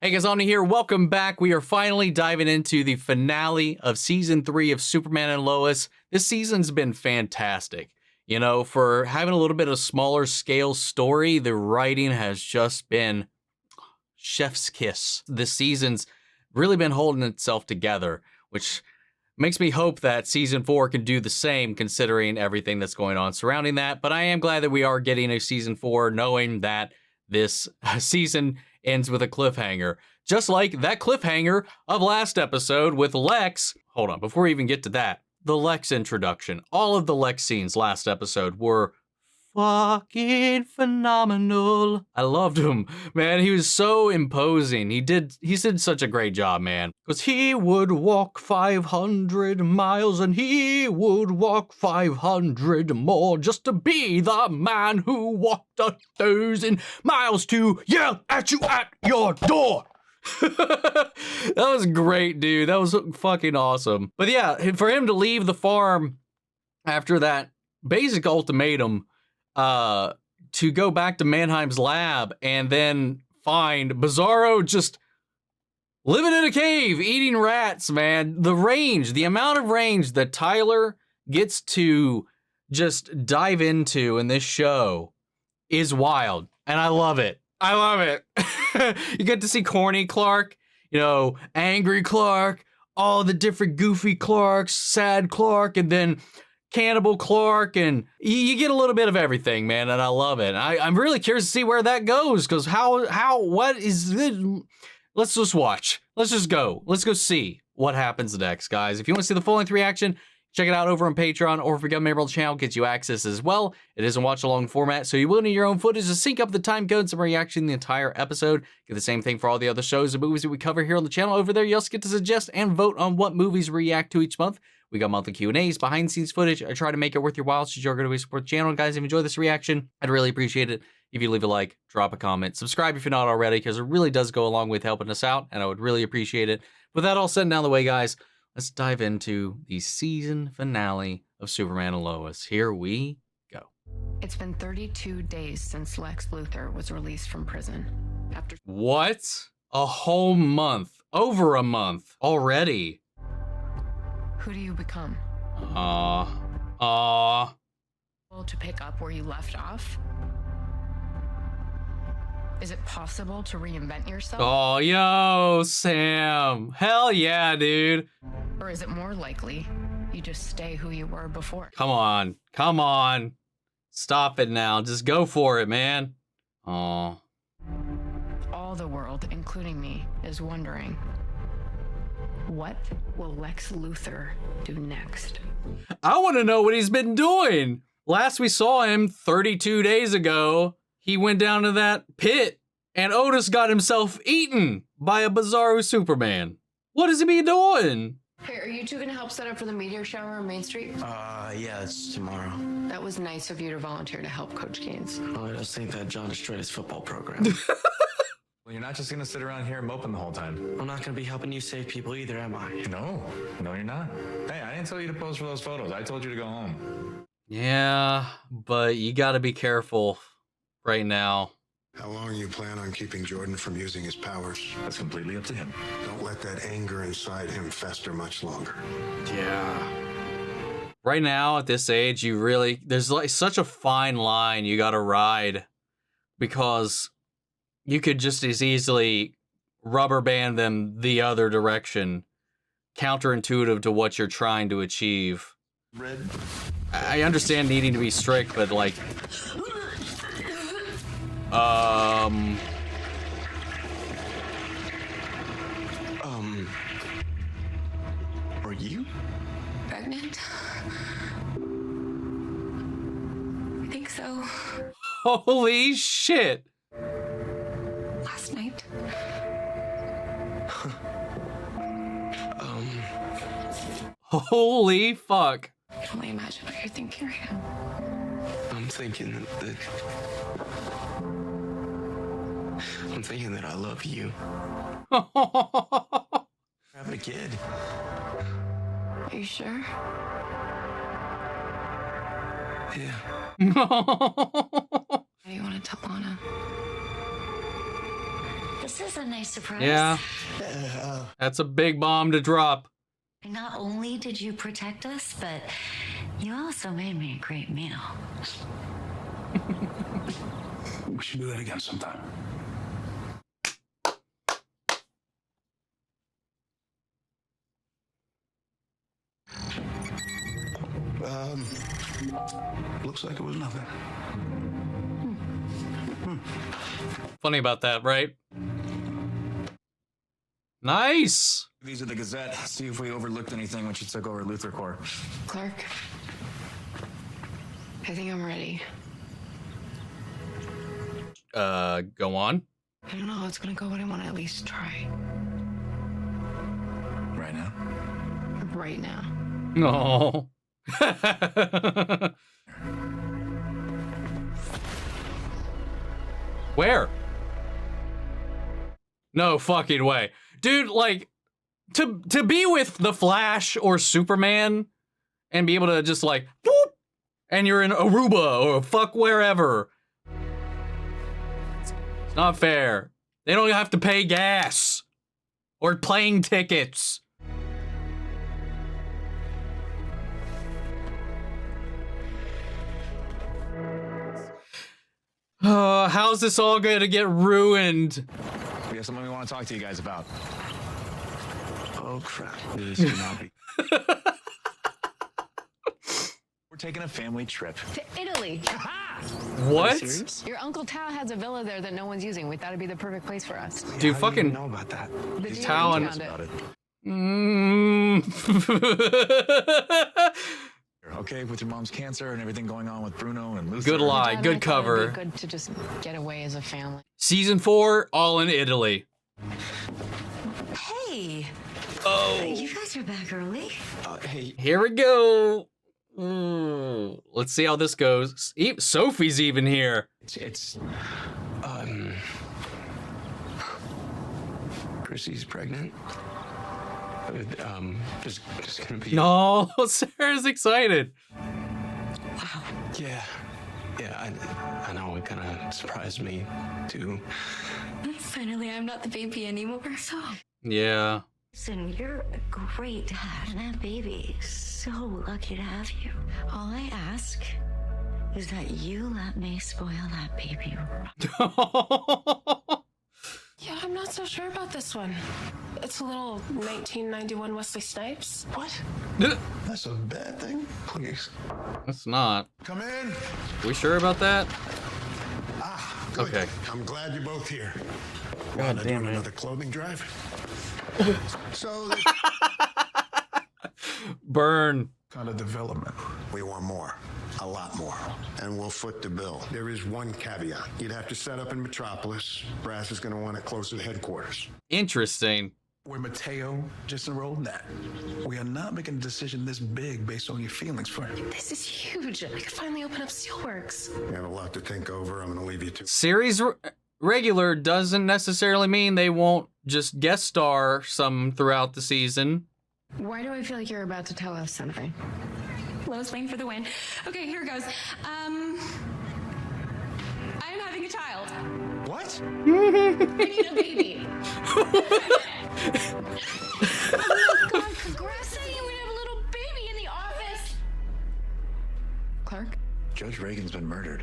Hey guys, Omni here. Welcome back. We are finally diving into the finale of season 3 of Superman and Lois. This season's been fantastic. You know, for having a little bit of smaller scale story, the writing has just been chef's kiss. This season's really been holding itself together, which makes me hope that season 4 can do the same considering everything that's going on surrounding that. But I am glad that we are getting a season 4 knowing that this season ends with a cliffhanger. Just like that cliffhanger of last episode with Lex. Hold on, before we even get to that, the Lex introduction. All of the Lex scenes last episode were fucking phenomenal. I loved him, man. He was so imposing. He did such a great job, man. Because he would walk 500 miles and he would walk 500 more just to be the man who walked 1,000 miles to yell at you at your door. That was great, dude. That was fucking awesome. But yeah, for him to leave the farm after that basic ultimatum to go back to Mannheim's lab and then find Bizarro just living in a cave, eating rats, man. The amount of range that Tyler gets to just dive into in this show is wild. And I love it. I love it. You get to see corny Clark, angry Clark, all the different goofy Clarks, sad Clark, and then Cannibal Clark, and you get a little bit of everything, man, and I love it. I'm really curious to see where that goes, because what is this? Let's just watch. Let's just go. Let's go see what happens next, guys. If you want to see the full-length reaction, check it out over on Patreon, or if you become a member of the channel, gets you access as well. It is a watch-along format, so you will need your own footage to sync up the time codes and reaction the entire episode. Get the same thing for all the other shows and movies that we cover here on the channel. Over there, you also get to suggest and vote on what movies we react to each month. We got monthly Q&As, behind-the-scenes footage. I try to make it worth your while, so you're going to support the channel. Guys, if you enjoy this reaction, I'd really appreciate it if you leave a like, drop a comment, subscribe if you're not already, because it really does go a long way with helping us out, and I would really appreciate it. With that all said and down the way, guys, let's dive into the season finale of Superman and Lois. Here we go. It's been 32 days since Lex Luthor was released from prison. What? A whole month. Over a month already. Who do you become? To pick up where you left off? Is it possible to reinvent yourself? Oh, yo, Sam. Hell yeah, dude. Or is it more likely you just stay who you were before? Come on. Come on. Stop it now. Just go for it, man. Oh. All the world, including me, is wondering, what will Lex Luthor do next? I want to know what he's been doing. Last we saw him 32 days ago, he went down to that pit and Otis got himself eaten by a Bizarro Superman. What is he be doing? Hey, are you two gonna help set up for the meteor shower on Main Street? Yeah, it's tomorrow. That was nice of you to volunteer to help Coach Gaines. Oh, I just think that John destroyed his football program. Well, you're not just gonna sit around here moping the whole time. I'm not gonna be helping you save people either, am I? No, you're not. Hey, I didn't tell you to pose for those photos. I told you to go home. Yeah, but you gotta be careful right now. How long you plan on keeping Jordan from using his powers? That's completely up to him. Don't let that anger inside him fester much longer. Yeah. Right now, at this age, there's like such a fine line you gotta ride, because you could just as easily rubber band them the other direction, counterintuitive to what you're trying to achieve. Red. I understand needing to be strict, but like, Are you Pregnant? I think so. holy shit. Last night. Holy fuck. I can only imagine what you're thinking right now. I'm thinking that I love you. Having a kid. Are you sure? Yeah. How do you want to tell Lana? This is a nice surprise. Yeah. That's a big bomb to drop. Not only did you protect us, but you also made me a great meal. We should do that again sometime. Looks like it was nothing. Funny about that, right? Nice. These are the Gazette. See if we overlooked anything when she took over Luthor Corps. Clark, I think I'm ready. Go on. I don't know how it's gonna go, but I want to at least try. Right now? Right now. No. Where? No fucking way. Dude, like, to be with the Flash or Superman and be able to just like, whoop, and you're in Aruba or fuck wherever. It's not fair. They don't have to pay gas or plane tickets. How's this all gonna get ruined? We have something we want to talk to you guys about. Oh, crap. This cannot be. We're taking a family trip. To Italy. What? Your Uncle Tao has a villa there that no one's using. We thought it'd be the perfect place for us. Dude, How do you fucking know about that? The Tao and- GM found it. Okay, with your mom's cancer and everything going on with Bruno and Luthor. Good lie, Dad, good I thought cover. it'd be good to just get away as a family. Season 4, all in Italy. Hey, Oh, you guys are back early. Hey, here we go. Let's see how this goes. Sophie's even here. it's Chrissy's pregnant. Just gonna be. No, Sarah's excited. Wow. Yeah, I know. It kind of surprised me too. Finally, I'm not the baby anymore. So, Yeah. listen, you're a great dad, and that baby is so lucky to have you. All I ask is that you let me spoil that baby. Yeah, I'm not so sure about this one. It's a little 1991 Wesley Snipes. What? That's a bad thing. Please. It's not. Come in. We sure about that? Good. Okay. I'm glad you're both here. God Lana damn doing it. another clothing drive. So Burn. Kind of development. we want more, a lot more, and we'll foot the bill. There is one caveat. You'd have to set up in Metropolis. Brass is going to want it closer to headquarters. Interesting. Where Mateo just enrolled Nat. We are not making a decision this big based on your feelings for him. This is huge. I could finally open up Steelworks. You have a lot to think over. I'm going to leave you to. Series regular doesn't necessarily mean they won't just guest star some throughout the season. Why do I feel like you're about to tell us something? Lois Lane for the win. Okay, here goes. I am having a child. What? Making a baby. Oh my God, congrats! Saying we have a little baby in the office. Clark? Judge Reagan's been murdered.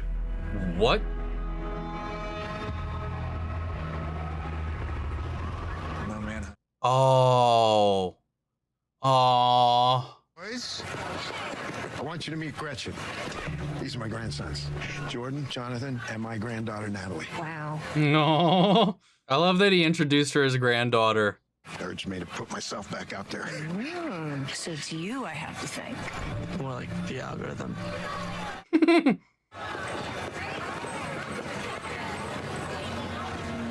What? No, man. Oh. Aww. Boys, I want you to meet Gretchen. These are my grandsons, Jordan, Jonathan, and my granddaughter, Natalie. Wow. No. I love that he introduced her as a granddaughter. Urged me to put myself back out there. So it's you I have to thank. More like the algorithm.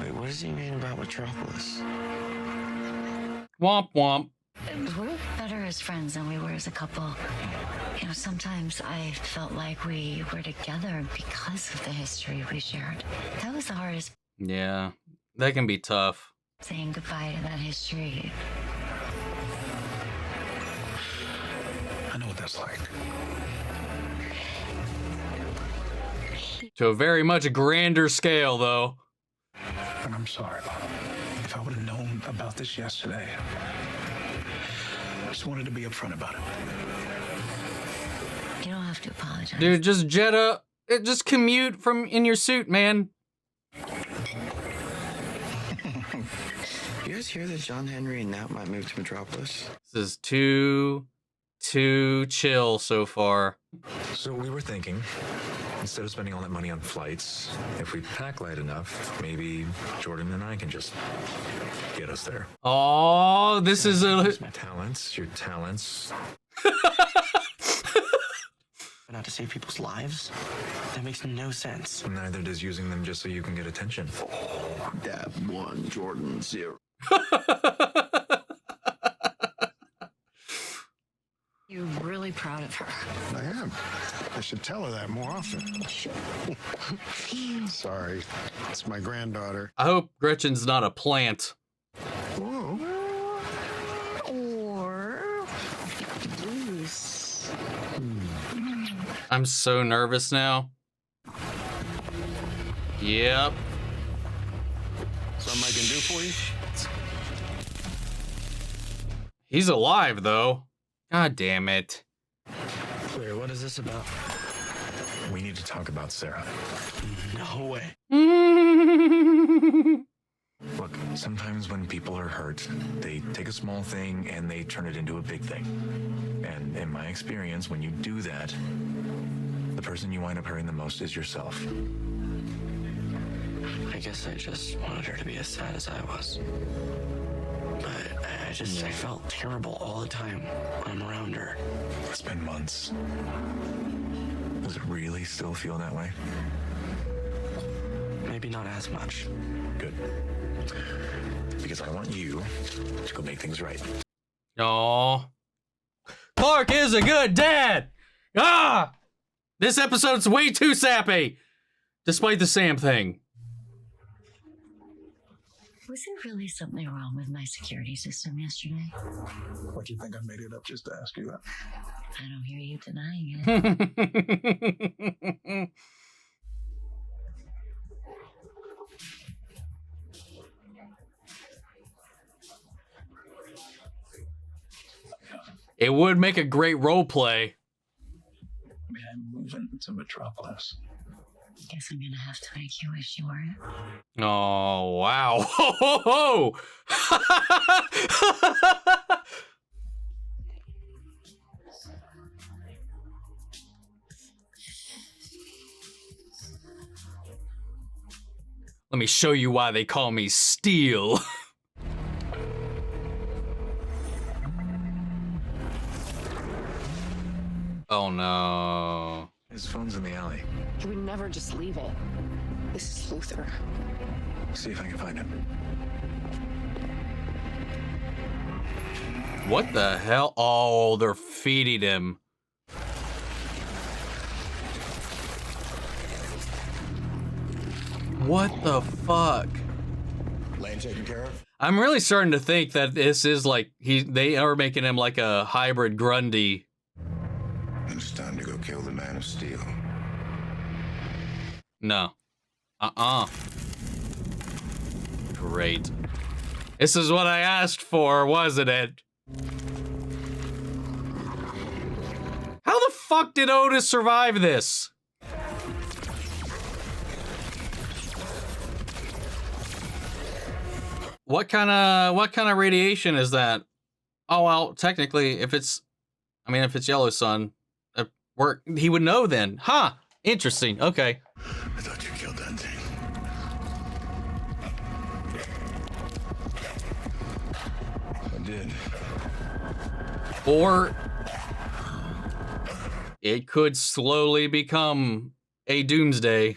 Wait, what does he mean about Metropolis? Womp womp. We're better as friends than we were as a couple. You know, sometimes I felt like we were together because of the history we shared. That was the hardest, Yeah, that can be tough. saying goodbye to that history. I know what that's like. To a very much grander scale, though. And I'm sorry about it. if I would have known about this yesterday. I just wanted to be upfront about it. You don't have to apologize. Dude, just just commute from in your suit, man. You guys hear that John Henry and Nat might move to Metropolis? This is too chill so far. So we were thinking, instead of spending all that money on flights, if we pack light enough, maybe Jordan and I can just get us there. Oh, this is a... Your talents. Not to save people's lives? That makes no sense. Neither does using them just so you can get attention. Dab 1, Jordan 0. You're really proud of her. I am. I should tell her that more often. Sorry. It's my granddaughter. I hope Gretchen's not a plant. Whoa. Or Bruce. I'm so nervous now. Yep. Something I can do for you? He's alive, though. God damn it. Claire, what is this about? We need to talk about Sarah. No way. Look, sometimes when people are hurt, they take a small thing and they turn it into a big thing. And in my experience, when you do that, the person you wind up hurting the most is yourself. I guess I just wanted her to be as sad as I was. But I felt terrible all the time when I'm around her. It's been months. Does it really still feel that way? Maybe not as much. Good. Because I want you to go make things right. Aw. Clark is a good dad! Ah! This episode's way too sappy! Despite the Sam thing. Was there really something wrong with my security system yesterday? What, do you think I made it up just to ask you that? I don't hear you denying it. It would make a great role play. I'm moving to Metropolis. Guess I'm gonna have to make you wish you weren't. Oh, wow. Ho, ho, ho. Let me show you why they call me Steel. Oh no. His phone's in the alley. He would never just leave it. This is Luthor. See if I can find him. What the hell? Oh, they're feeding him. What the fuck? Lane taken care of? I'm really starting to think that this is like they are making him like a hybrid Grundy. It's time to go kill the Man of Steel. No. Great. This is what I asked for, wasn't it? How the fuck did Otis survive this? What kind of radiation is that? Oh well, technically, if it's yellow sun, he would know then. Huh? Interesting. Okay. I thought you killed that thing. I did. Or it could slowly become a doomsday.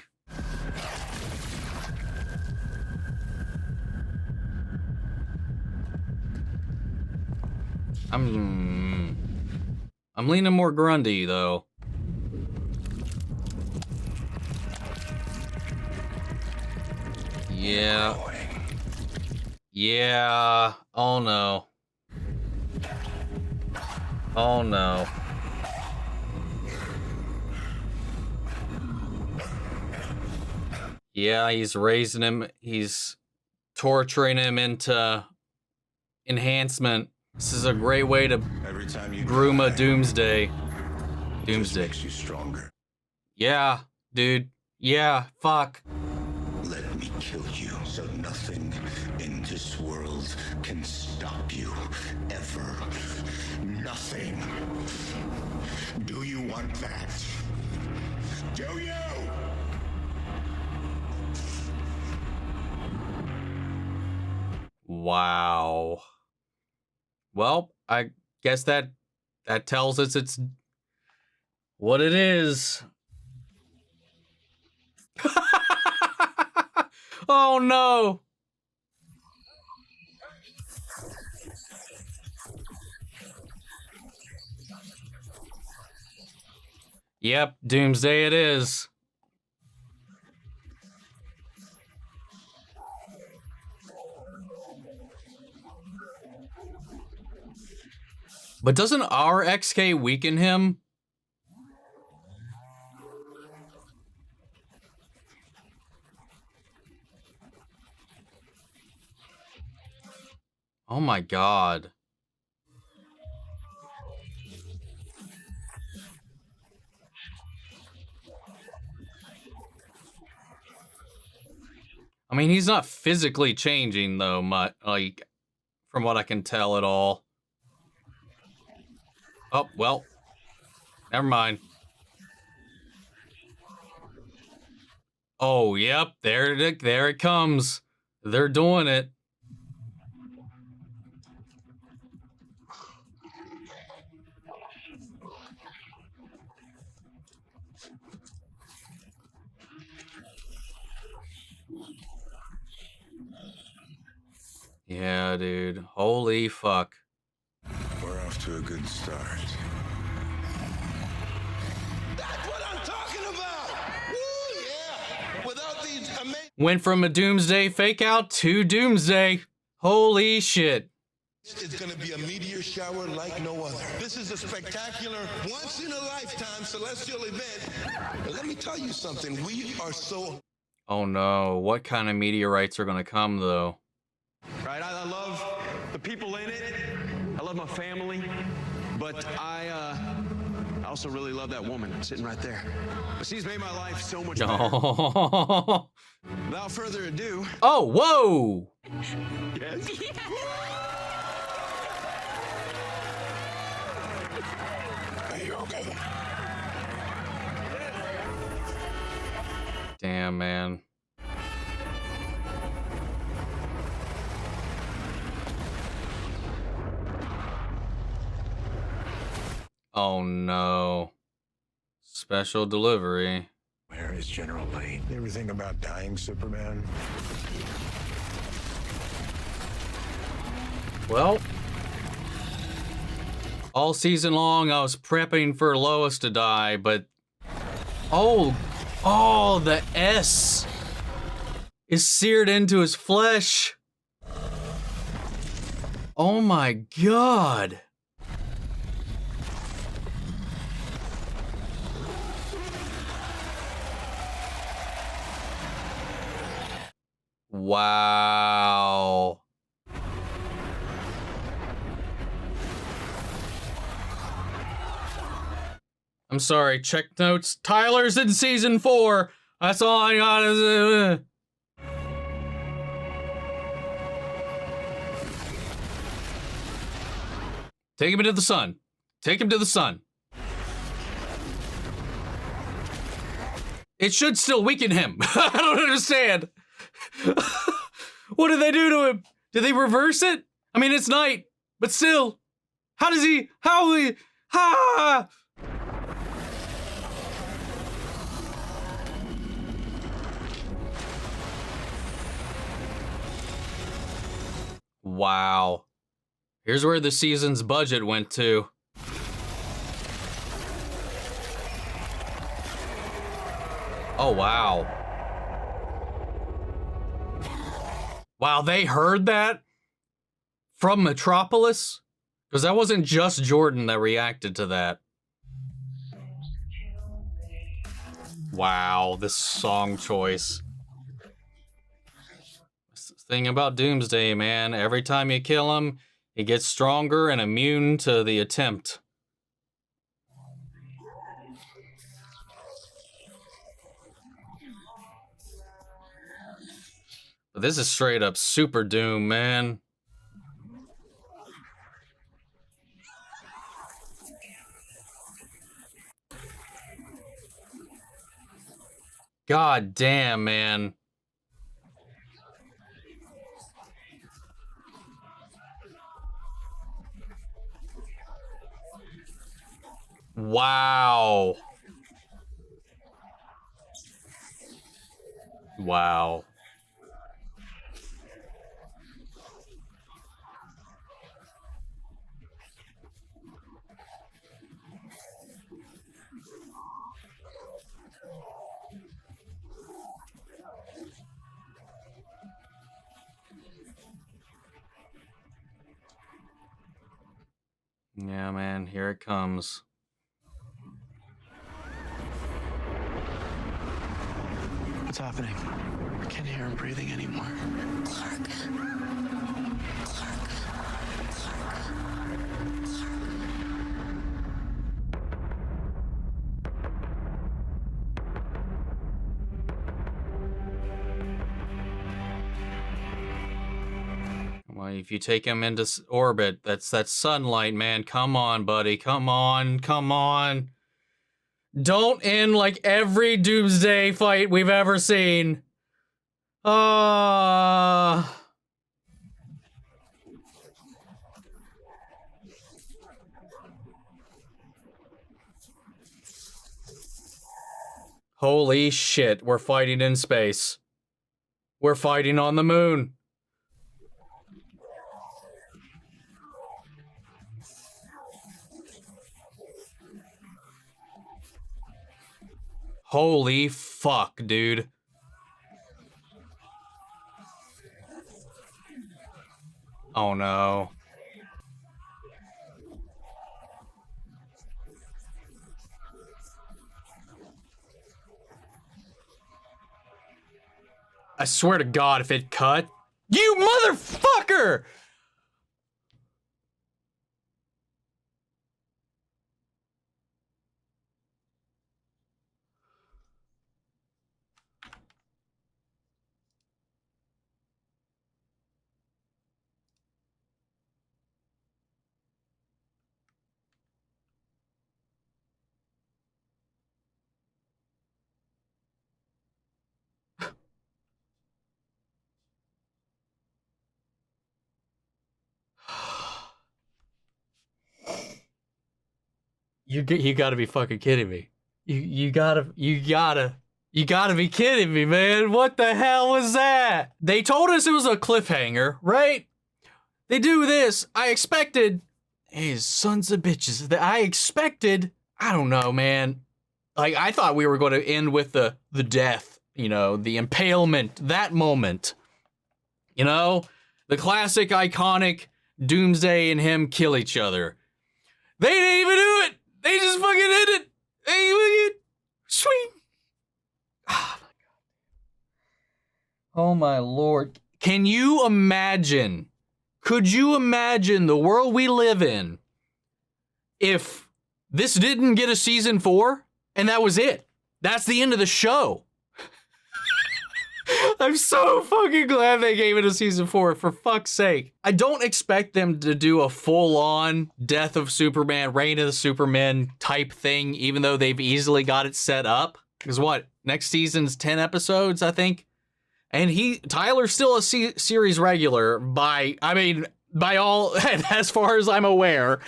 I'm leaning more Grundy though. Yeah. Yeah. Oh no. Oh no. Yeah, he's raising him. He's torturing him into enhancement. This is a great way to Every time you groom a die, doomsday. it just Doomsday. makes you stronger. Yeah, dude. Yeah, fuck. Let me kill you so nothing in this world can stop you ever. Nothing. Do you want that? Do you? Wow. Well, I guess that tells us it's what it is. Oh no. Yep, doomsday it is. But doesn't our XK weaken him? Oh my god. I mean, he's not physically changing though, much, like, from what I can tell at all. Oh, well. Never mind. Oh, yep, there it comes. They're doing it. Yeah, dude. Holy fuck. We're off to a good start. That's what I'm talking about! Woo, yeah! Without these amazing... Went from a doomsday fake out to doomsday. Holy shit. It's gonna be a meteor shower like no other. This is a spectacular, once-in-a-lifetime celestial event. But let me tell you something. We are so... Oh no. What kind of meteorites are gonna come though? Right, I love the people in it. I love my family, but I also really love that woman sitting right there. She's made my life so much better. Oh. Without further ado. Oh, whoa! Yes. Are you okay? Damn, man. Oh no. Special delivery. Where is General Lee? You ever think about dying, Superman? Well, all season long I was prepping for Lois to die, but oh, the S is seared into his flesh. Oh my god. Wow. I'm sorry, check notes. Tyler's in season 4. That's all I got is... Take him into the sun. Take him to the sun. It should still weaken him. I don't understand. What did they do to him? Did they reverse it? I mean, it's night, but still. How does he... How he... Ha! Wow. Here's where the season's budget went to. Oh, wow. Wow, they heard that from Metropolis? Because that wasn't just Jordan that reacted to that. Wow, this song choice. Thing about Doomsday, man. Every time you kill him, he gets stronger and immune to the attempt. But this is straight up Super Doom, man. God damn, man. Wow. Wow. Yeah, man, here it comes. What's happening? I can't hear him breathing anymore. Clark. Well, if you take him into orbit, that's sunlight, man. Come on, buddy. Come on. Come on. Don't end like every Doomsday fight we've ever seen. Holy shit, we're fighting in space. We're fighting on the moon. Holy fuck, dude. Oh no. I swear to God, if it cut. You motherfucker! You gotta be fucking kidding me. You gotta be kidding me, man. What the hell was that? They told us it was a cliffhanger, right? They do this. I expected, hey, sons of bitches. I expected, I don't know, man. Like, I thought we were going to end with the death, you know, the impalement, that moment. You know, the classic, iconic Doomsday and him kill each other. They didn't even do it. They just fucking did it. They fucking sweet. Oh my God. Oh my Lord. Can you imagine? Could you imagine the world we live in if this didn't get a season 4 and that was it? That's the end of the show. I'm so fucking glad they gave it a season 4, for fuck's sake. I don't expect them to do a full-on Death of Superman, Reign of the Superman type thing, even though they've easily got it set up. Because what? Next season's 10 episodes, I think? And Tyler's still a series regular by all, as far as I'm aware.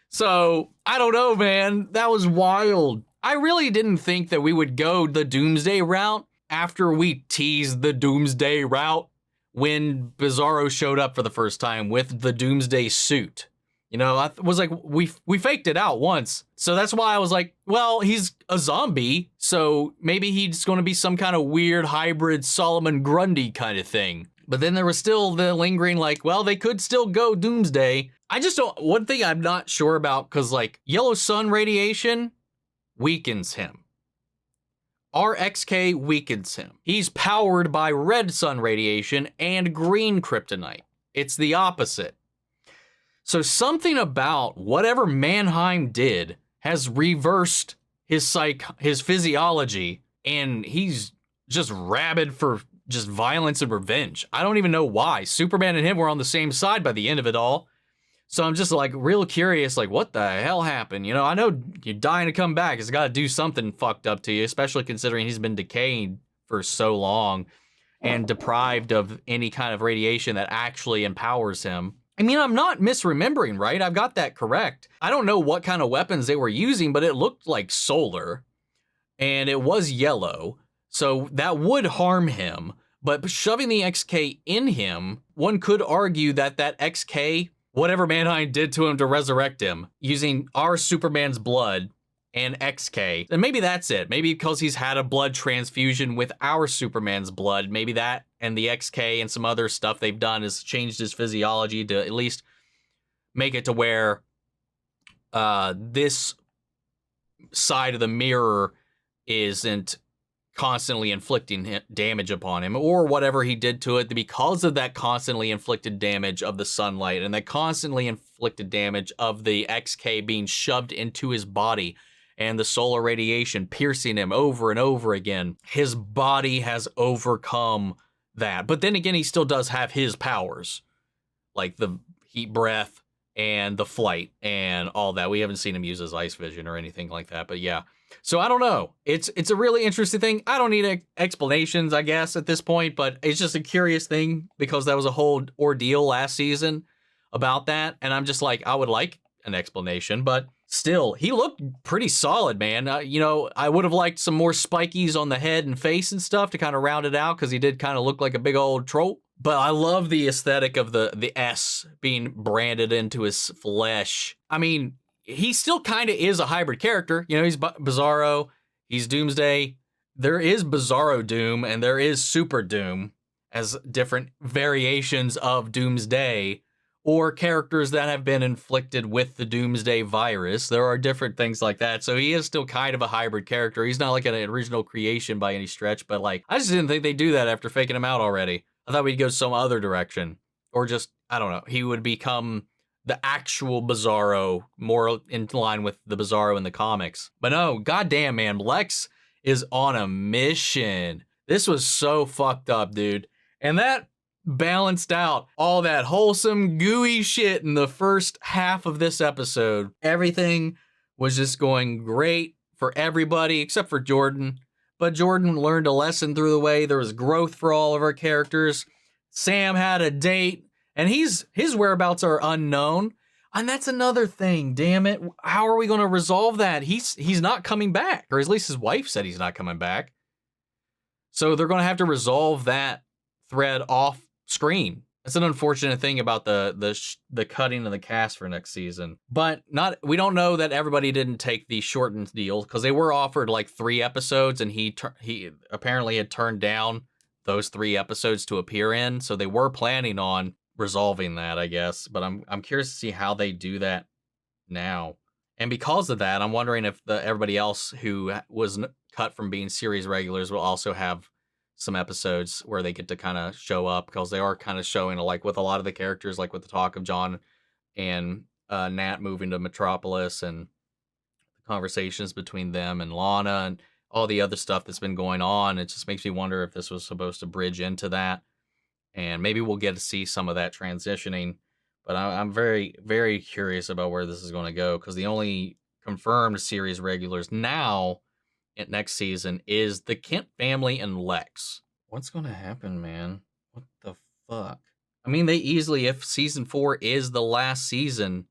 So, I don't know, man. That was wild. I really didn't think that we would go the Doomsday route after we teased the Doomsday route when Bizarro showed up for the first time with the Doomsday suit. You know, I was like, we faked it out once. So that's why I was like, well, he's a zombie, so maybe he's going to be some kind of weird hybrid Solomon Grundy kind of thing. But then there was still the lingering like, well, they could still go Doomsday. I just don't, one thing I'm not sure about, because like yellow sun radiation weakens him. our XK weakens him. He's powered by red sun radiation and green kryptonite. It's the opposite. So something about whatever Mannheim did has reversed his physiology, and he's just rabid for just violence and revenge. I don't even know why. Superman and him were on the same side by the end of it all. So I'm just like real curious, like what the hell happened? You know, I know you're dying to come back. It's got to do something fucked up to you, especially considering he's been decaying for so long and deprived of any kind of radiation that actually empowers him. I mean, I'm not misremembering, right? I've got that correct. I don't know what kind of weapons they were using, but it looked like solar and it was yellow. So that would harm him. But shoving the XK in him, one could argue that that XK, whatever Mannheim did to him to resurrect him, using our Superman's blood and XK, and maybe that's it. Maybe because he's had a blood transfusion with our Superman's blood, maybe that and the XK and some other stuff they've done has changed his physiology to at least make it to where this side of the mirror isn't constantly inflicting damage upon him, or whatever he did to it, because of that constantly inflicted damage of the sunlight and that constantly inflicted damage of the XK being shoved into his body and the solar radiation piercing him over and over again. His body has overcome that. But then again, he still does have his powers, like the heat breath and the flight and all that. We haven't seen him use his ice vision or anything like that, but yeah. So I don't know. It's a really interesting thing. I don't need explanations, I guess, at this point, but it's just a curious thing because that was a whole ordeal last season about that. And I'm just like, I would like an explanation, but still, he looked pretty solid, man. You know, I would have liked some more spikies on the head and face and stuff to kind of round it out because he did kind of look like a big old troll. But I love the aesthetic of the S being branded into his flesh. I mean, he still kind of is a hybrid character. You know, he's Bizarro, he's Doomsday. There is Bizarro Doom and there is Super Doom as different variations of Doomsday or characters that have been inflicted with the Doomsday virus. There are different things like that. So he is still kind of a hybrid character. He's not like an original creation by any stretch, but like, I just didn't think they'd do that after faking him out already. I thought we'd go some other direction or just, I don't know, he would become the actual Bizarro, more in line with the Bizarro in the comics. But no, goddamn, man, Lex is on a mission. This was so fucked up, dude. And that balanced out all that wholesome, gooey shit in the first half of this episode. Everything was just going great for everybody except for Jordan. But Jordan learned a lesson through the way. There was growth for all of our characters. Sam had a date. And his whereabouts are unknown. And that's another thing, damn it. How are we going to resolve that? He's not coming back. Or at least his wife said he's not coming back. So they're going to have to resolve that thread off screen. That's an unfortunate thing about the cutting of the cast for next season. But we don't know that everybody didn't take the shortened deal because they were offered like 3 episodes and he apparently had turned down those 3 episodes to appear in. So they were planning on resolving that, I guess, but I'm curious to see how they do that now. And because of that, I'm wondering if everybody else who was cut from being series regulars will also have some episodes where they get to kind of show up, because they are kind of showing, like with a lot of the characters, like with the talk of John and Nat moving to Metropolis and the conversations between them and Lana and all the other stuff that's been going on. It just makes me wonder if this was supposed to bridge into that. And maybe we'll get to see some of that transitioning. But I'm very, very curious about where this is going to go, because the only confirmed series regulars now at next season is the Kent family and Lex. What's going to happen, man? What the fuck? I mean, they easily, if season 4 is the last season,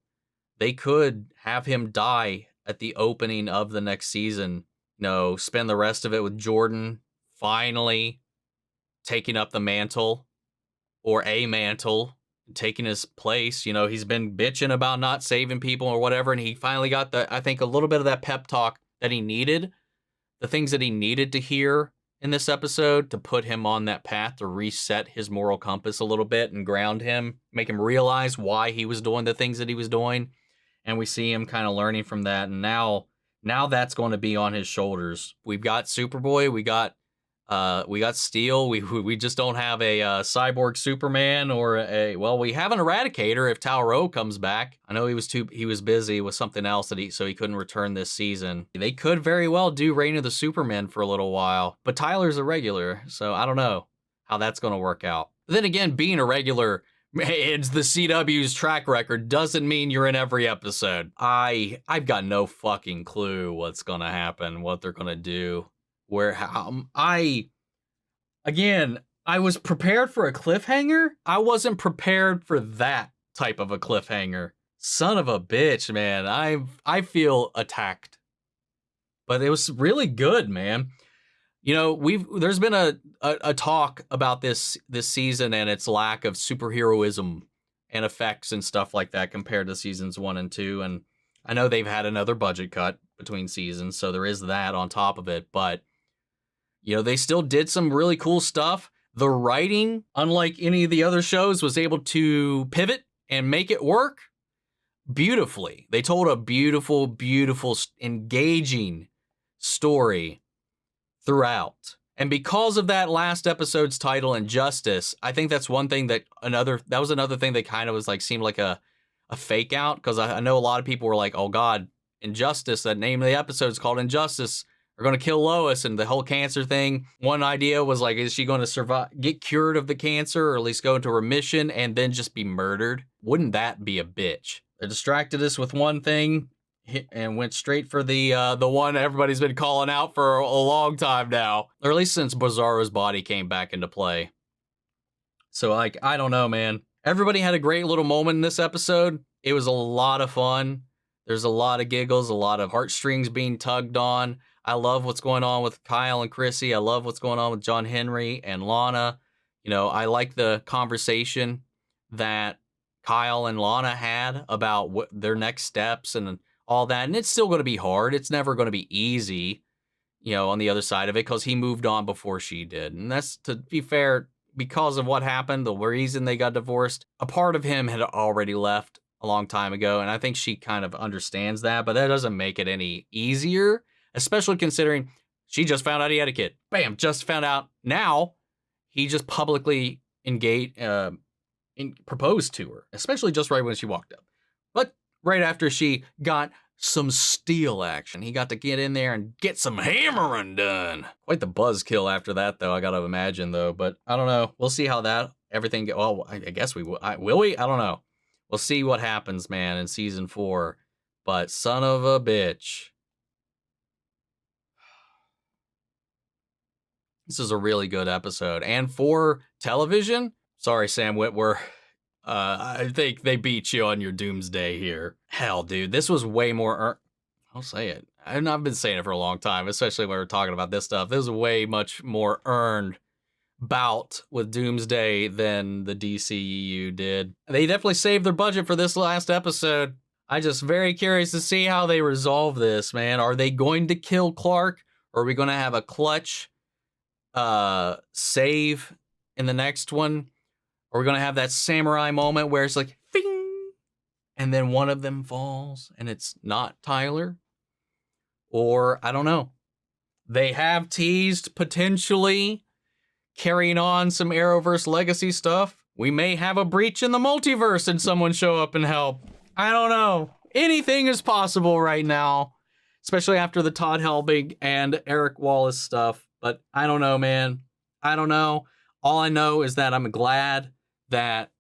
they could have him die at the opening of the next season. No, spend the rest of it with Jordan finally taking up the mantle. Or a mantle, taking his place. You know, he's been bitching about not saving people or whatever, and he finally got I think a little bit of that pep talk that he needed. The things that he needed to hear in this episode to put him on that path to reset his moral compass a little bit and ground him, make him realize why he was doing the things that he was doing. And we see him kind of learning from that. And now Now that's going to be on his shoulders. We've got Superboy, we got Steel. We just don't have a cyborg Superman or we have an Eradicator if Tauro comes back. I know he was busy with something else so he couldn't return this season. They could very well do Reign of the Supermen for a little while, but Tyler's a regular, so I don't know how that's going to work out. But then again, being a regular, it's the CW's track record doesn't mean you're in every episode. I've got no fucking clue what's going to happen, what they're going to do. I was prepared for a cliffhanger. I wasn't prepared for that type of a cliffhanger. Son of a bitch, man. I feel attacked. But it was really good, man. You know, there's been a talk about this season and its lack of superheroism and effects and stuff like that compared to seasons 1 and 2. And I know they've had another budget cut between seasons, so there is that on top of it. But you know, they still did some really cool stuff. The writing, unlike any of the other shows, was able to pivot and make it work beautifully. They told a beautiful, beautiful, engaging story throughout. And because of that last episode's title, Injustice, I think that's one thing that was another thing that kind of was like, seemed like a fake out. Because I know a lot of people were like, oh God, Injustice, that name of the episode is called Injustice. We're going to kill Lois and the whole cancer thing. One idea was like, is she going to survive, get cured of the cancer, or at least go into remission and then just be murdered? Wouldn't that be a bitch? They distracted us with one thing and went straight for the one everybody's been calling out for a long time now, or at least since Bizarro's body came back into play. So like, I don't know, man. Everybody had a great little moment in this episode. It was a lot of fun. There's a lot of giggles, a lot of heartstrings being tugged on. I love what's going on with Kyle and Chrissy. I love what's going on with John Henry and Lana. You know, I like the conversation that Kyle and Lana had about their next steps and all that. And it's still going to be hard. It's never going to be easy, you know, on the other side of it, because he moved on before she did. And that's, to be fair, because of what happened, the reason they got divorced, a part of him had already left a long time ago. And I think she kind of understands that, but that doesn't make it any easier. Especially considering she just found out he had a kid. Bam, just found out. Now, he just publicly proposed to her, especially just right when she walked up. But right after she got some steel action, he got to get in there and get some hammering done. Quite the buzzkill after that, though, I got to imagine, though. But I don't know. We'll see how everything goes. Well, I guess we will. Will we? I don't know. We'll see what happens, man, in season 4. But son of a bitch. This is a really good episode. And for television, sorry, Sam Witwer, I think they beat you on your doomsday here. Hell, dude, this was way more... I'll say it. I've been saying it for a long time, especially when we're talking about this stuff. This is way much more earned bout with Doomsday than the DCEU did. They definitely saved their budget for this last episode. I'm just very curious to see how they resolve this, man. Are they going to kill Clark? Or are we going to have a clutch save in the next one? Or we're gonna have that samurai moment where it's like bing, and then one of them falls and it's not Tyler? Or I don't know. They have teased potentially carrying on some Arrowverse legacy stuff. We may have a breach in the multiverse and someone show up and help. I don't know. Anything is possible right now, especially after the Todd Helbig and Erik Wallace stuff. But I don't know, man. I don't know. All I know is that I'm glad that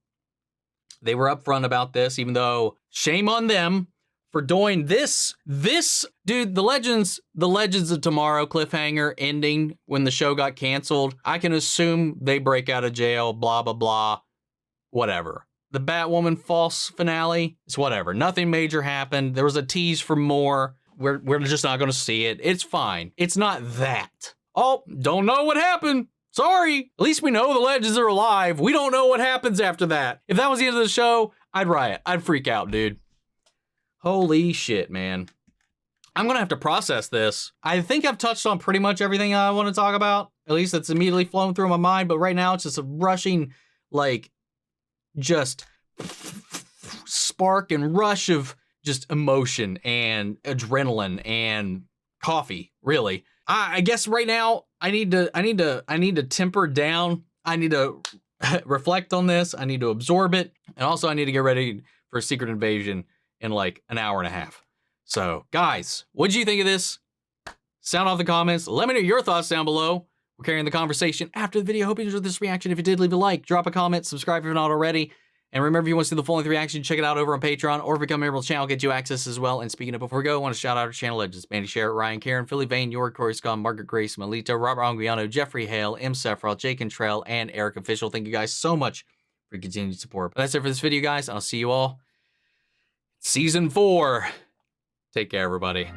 they were upfront about this, even though shame on them for doing this. Dude, the Legends of Tomorrow cliffhanger ending when the show got canceled. I can assume they break out of jail, blah, blah, blah, whatever. The Batwoman false finale, it's whatever. Nothing major happened. There was a tease for more. We're just not going to see it. It's fine. It's not that. Oh, don't know what happened. Sorry. At least we know the Legends are alive. We don't know what happens after that. If that was the end of the show, I'd riot. I'd freak out, dude. Holy shit, man. I'm going to have to process this. I think I've touched on pretty much everything I want to talk about. At least it's immediately flown through my mind. But right now, it's just a rushing, like, just spark and rush of just emotion and adrenaline and coffee, really. I guess right now I need to temper down. I need to reflect on this. I need to absorb it. And also I need to get ready for a Secret Invasion in like an hour and a half. So guys, what'd you think of this? Sound off the comments. Let me know your thoughts down below. We're carrying the conversation after the video. Hope you enjoyed this reaction. If you did, leave a like, drop a comment, subscribe if you're not already. And remember, if you want to see the full-length reaction, check it out over on Patreon, or become a member of the channel, get you access as well. And speaking of, before we go, I want to shout out our channel legends: Mandy Sherritt, Ryan Karen, Philly Vane, York, Corey Scott, Margaret Grace, Melito, Robert Anguiano, Jeffrey Hale, M. Sephiroth, Jake Cantrell, and Erik Official. Thank you guys so much for your continued support. But that's it for this video, guys. I'll see you all Season 4. Take care, everybody.